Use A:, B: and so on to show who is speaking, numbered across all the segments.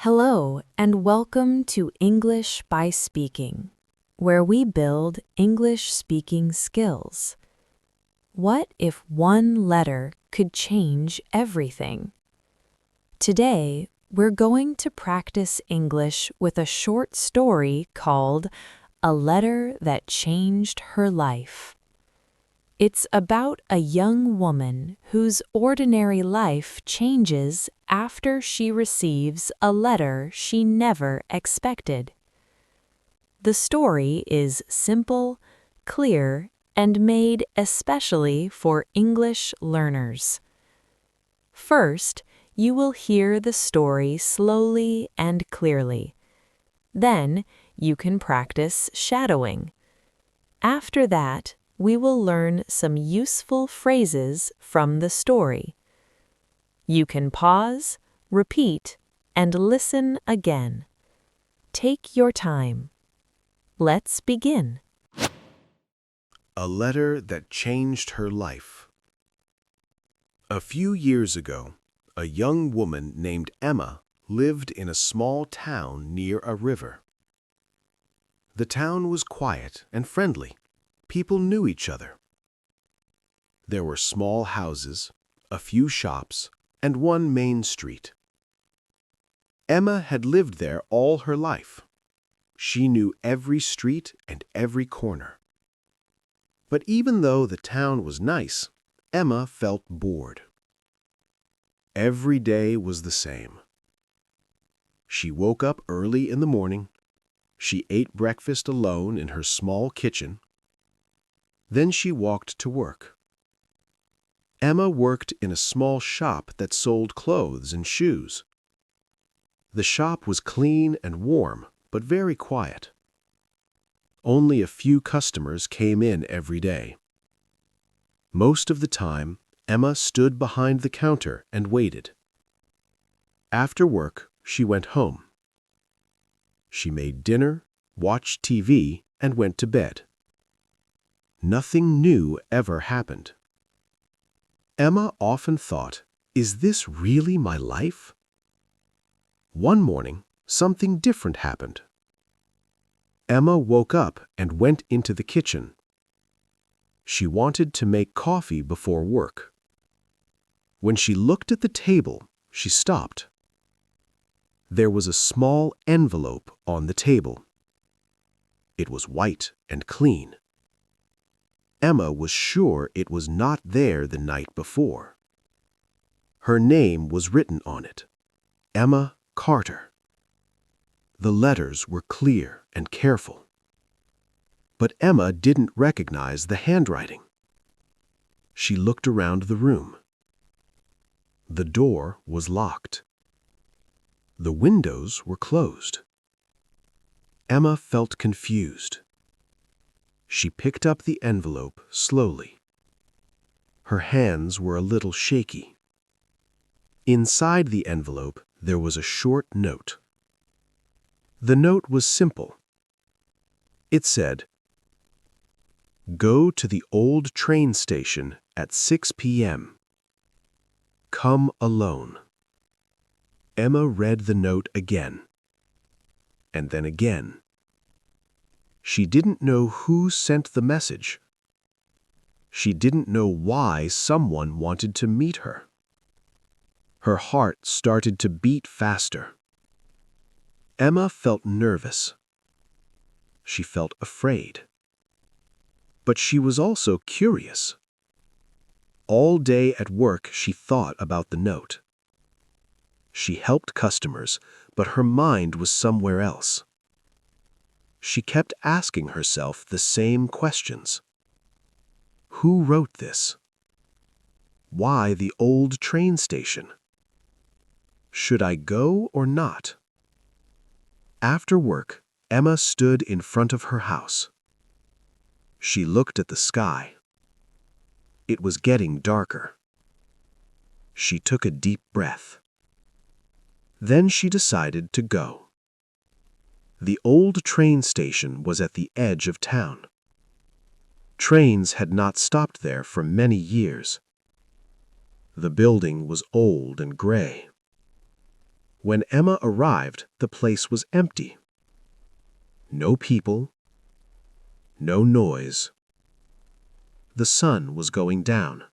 A: Hello, and welcome to English by Speaking, where we build English speaking skills. What if one letter could change everything? Today, we're going to practice English with a short story called A Letter That Changed Her Life. It's about a young woman whose ordinary life changes after she receives a letter she never expected. The story is simple, clear, and made especially for English learners. First, you will hear the story slowly and clearly. Then, you can practice shadowing. After that, we will learn some useful phrases from the story. You can pause, repeat, and listen again. Take your time. Let's begin.
B: A letter that changed her life. A few years ago, a young woman named Emma lived in a small town near a river. The town was quiet and friendly. People knew each other. There were small houses, a few shops, and one main street. Emma had lived there all her life. She knew every street and every corner. But even though the town was nice, Emma felt bored. Every day was the same. She woke up early in the morning. She ate breakfast alone in her small kitchen. Then she walked to work. Emma worked in a small shop that sold clothes and shoes. The shop was clean and warm, but very quiet. Only a few customers came in every day. Most of the time, Emma stood behind the counter and waited. After work, she went home. She made dinner, watched TV, and went to bed. Nothing new ever happened. Emma often thought, "Is this really my life?" One morning, something different happened. Emma woke up and went into the kitchen. She wanted to make coffee before work. When she looked at the table, she stopped. There was a small envelope on the table. It was white and clean. Emma was sure it was not there the night before. Her name was written on it, Emma Carter. The letters were clear and careful. But Emma didn't recognize the handwriting. She looked around the room. The door was locked. The windows were closed. Emma felt confused. She picked up the envelope slowly. Her hands were a little shaky. Inside the envelope, there was a short note. The note was simple. It said, "Go to the old train station at 6 p.m. Come alone." Emma read the note again, and then again. She didn't know who sent the message. She didn't know why someone wanted to meet her. Her heart started to beat faster. Emma felt nervous. She felt afraid. But she was also curious. All day at work, she thought about the note. She helped customers, but her mind was somewhere else. She kept asking herself the same questions. Who wrote this? Why the old train station? Should I go or not? After work, Emma stood in front of her house. She looked at the sky. It was getting darker. She took a deep breath. Then she decided to go. The old train station was at the edge of town. Trains had not stopped there for many years. The building was old and gray. When Emma arrived, the place was empty. No people, no noise. The sun was going down.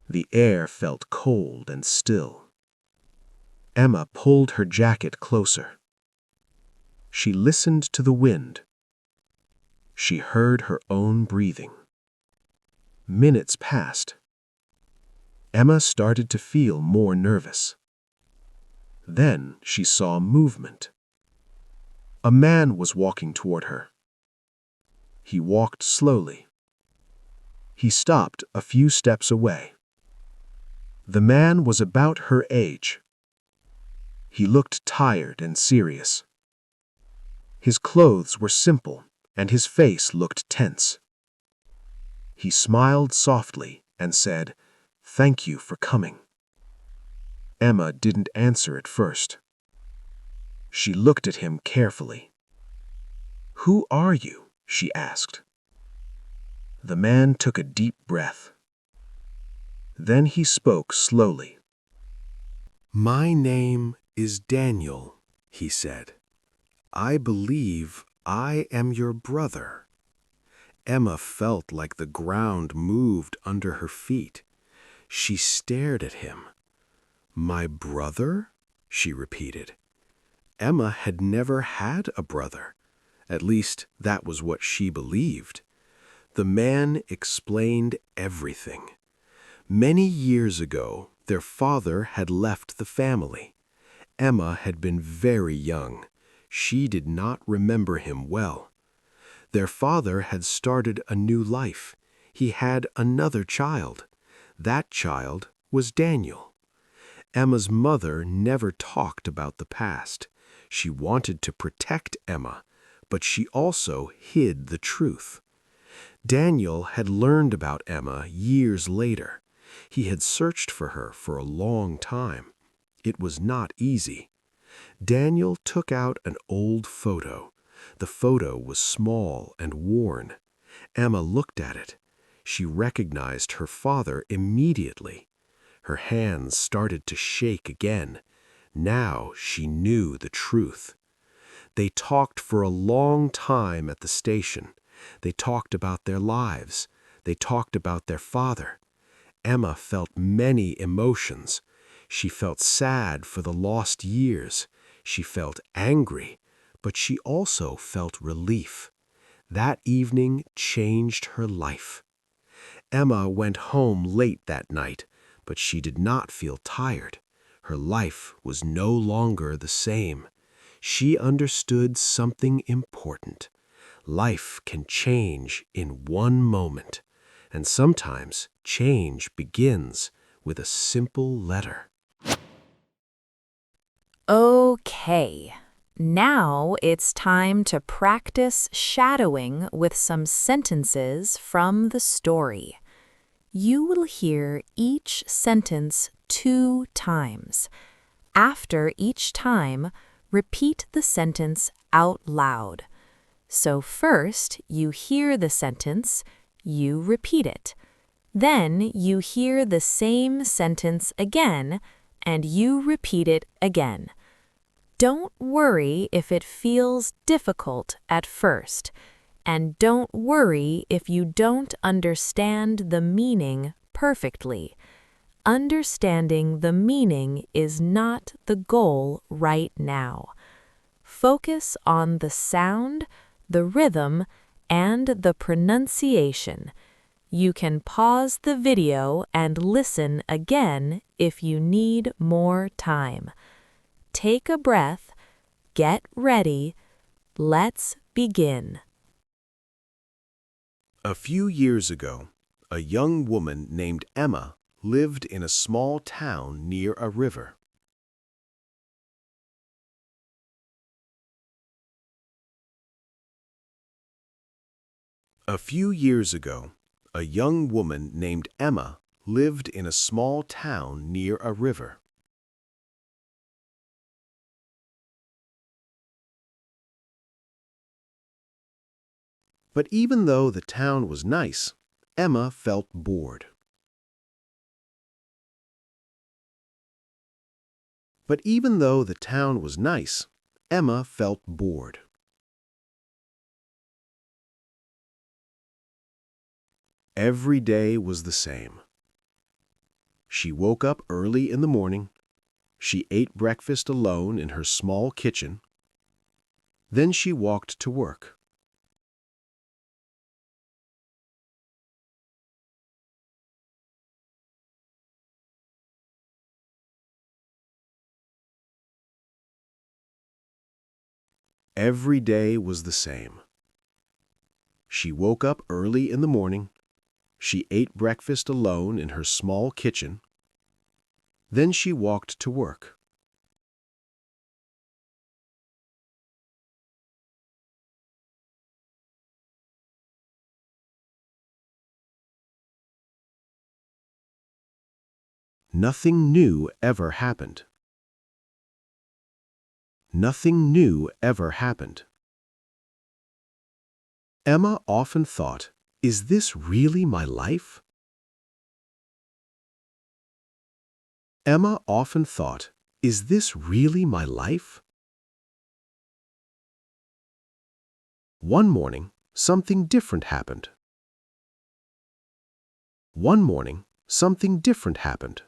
B: The air felt cold and still. Emma pulled her jacket closer. She listened to the wind. She heard her own breathing. Minutes passed. Emma started to feel more nervous. Then she saw movement. A man was walking toward her. He walked slowly. He stopped a few steps away. The man was about her age. He looked tired and serious. His clothes were simple, and his face looked tense. He smiled softly and said, "Thank you for coming." Emma didn't answer at first. She looked at him carefully. "Who are you?" she asked. The man took a deep breath. Then he spoke slowly. "My name is Daniel," he said. "I believe I am your brother." Emma felt like the ground moved under her feet. She stared at him. "My brother?" she repeated. Emma had never had a brother. At least, that was what she believed. The man explained everything. Many years ago, their father had left the family. Emma had been very young. She did not remember him well. Their father had started a new life. He had another child. That child was Daniel. Emma's mother never talked about the past. She wanted to protect Emma, but she also hid the truth. Daniel had learned about Emma years later. He had searched for her for a long time. It was not easy. Daniel took out an old photo. The photo was small and worn. Emma looked at it. She recognized her father immediately. Her hands started to shake again. Now she knew the truth. They talked for a long time at the station. They talked about their lives. They talked about their father. Emma felt many emotions. She felt sad for the lost years. She felt angry, but she also felt relief. That evening changed her life. Emma went home late that night, but she did not feel tired. Her life was no longer the same. She understood something important. Life can change in one moment, and sometimes change begins with a simple letter.
A: Okay, now it's time to practice shadowing with some sentences from the story. You will hear each sentence 2 times. After each time, repeat the sentence out loud. So first, you hear the sentence, you repeat it. Then you hear the same sentence again, and you repeat it again. Don't worry if it feels difficult at first, and don't worry if you don't understand the meaning perfectly. Understanding the meaning is not the goal right now. Focus on the sound, the rhythm, and the pronunciation. You can pause the video and listen again if you need more time. Take a breath, get ready, let's begin.
B: A few years ago, a young woman named Emma lived in a small town near a river. A few years ago, a young woman named Emma lived in a small town near a river. But even though the town was nice, Emma felt bored. But even though the town was nice, Emma felt bored. Every day was the same. She woke up early in the morning. She ate breakfast alone in her small kitchen. Then she walked to work. Every day was the same. She woke up early in the morning. She ate breakfast alone in her small kitchen. Then she walked to work. Nothing new ever happened. Nothing new ever happened. Emma often thought, "Is this really my life?" Emma often thought, "Is this really my life?" One morning, something different happened. One morning, something different happened.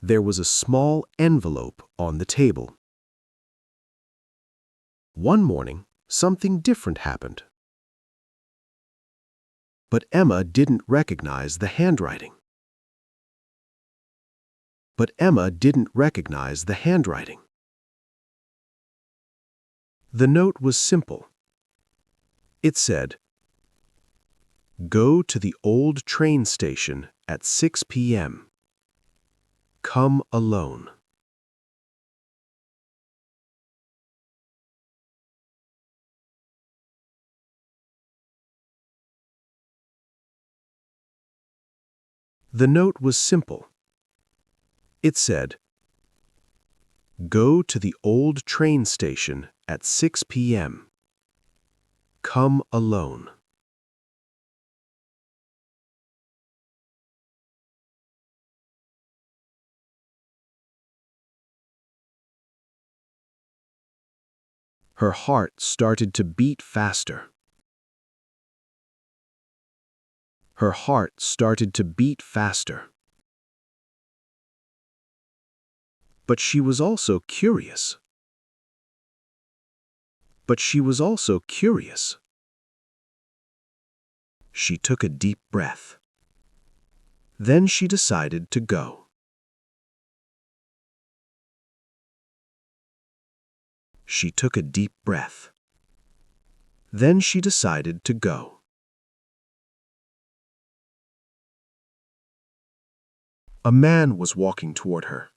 B: There was a small envelope on the table. One morning, something different happened. But Emma didn't recognize the handwriting. But Emma didn't recognize the handwriting. The note was simple. It said, "Go to the old train station at 6 p.m. Come alone." The note was simple. It said, "Go to the old train station at 6 p.m. Come alone." Her heart started to beat faster. Her heart started to beat faster. But she was also curious. But she was also curious. She took a deep breath. Then she decided to go. She took a deep breath. Then she decided to go. A man was walking toward her.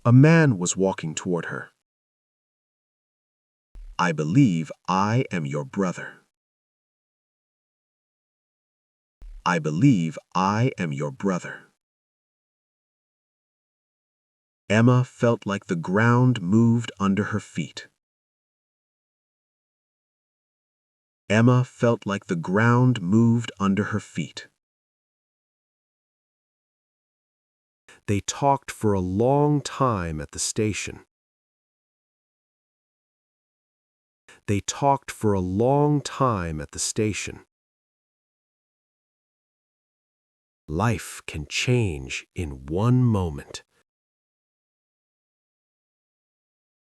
B: A man was walking toward her. "I believe I am your brother." "I believe I am your brother." Emma felt like the ground moved under her feet. Emma felt like the ground moved under her feet. They talked for a long time at the station. They talked for a long time at the station. Life can change in one moment.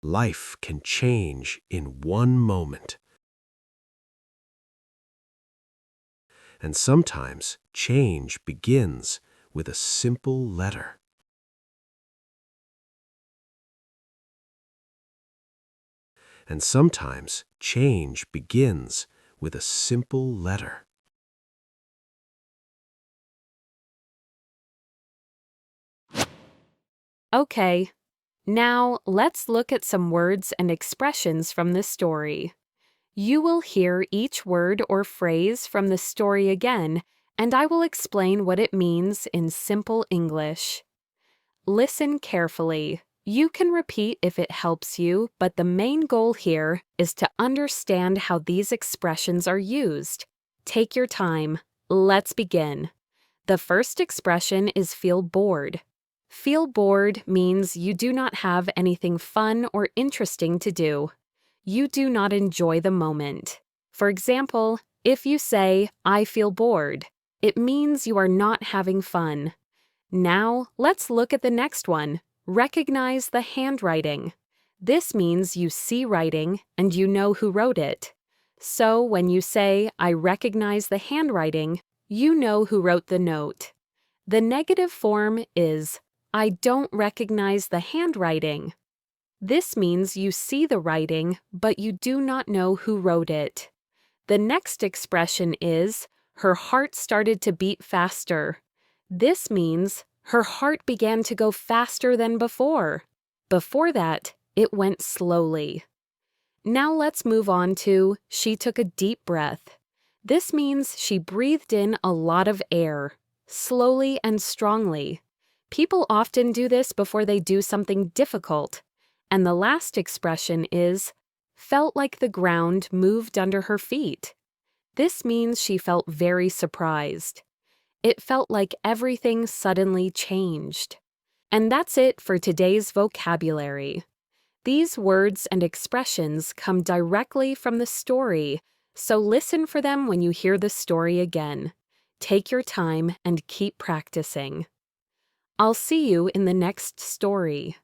B: Life can change in one moment. And sometimes change begins with a simple letter. And sometimes change begins with a simple letter.
A: Okay, now let's look at some words and expressions from this story. You will hear each word or phrase from the story again, and I will explain what it means in simple English. Listen carefully. You can repeat if it helps you, but the main goal here is to understand how these expressions are used. Take your time. Let's begin.
C: The first expression is feel bored. Feel bored means you do not have anything fun or interesting to do. You do not enjoy the moment. For example, if you say, I feel bored, it means you are not having fun. Now, let's look at the next one. Recognize the handwriting. This means you see writing and you know who wrote it. So when you say, I recognize the handwriting, you know who wrote the note. The negative form is, I don't recognize the handwriting. This means you see the writing, but you do not know who wrote it. The next expression is, her heart started to beat faster. This means her heart began to go faster than before. Before that, it went slowly. Now let's move on to, she took a deep breath. This means she breathed in a lot of air, slowly and strongly. People often do this before they do something difficult. And the last expression is, felt like the ground moved under her feet. This means she felt very surprised. It felt like everything suddenly changed. And that's it for today's vocabulary. These words and expressions come directly from the story, so listen for them when you hear the story again. Take your time and keep practicing. I'll see you in the next story.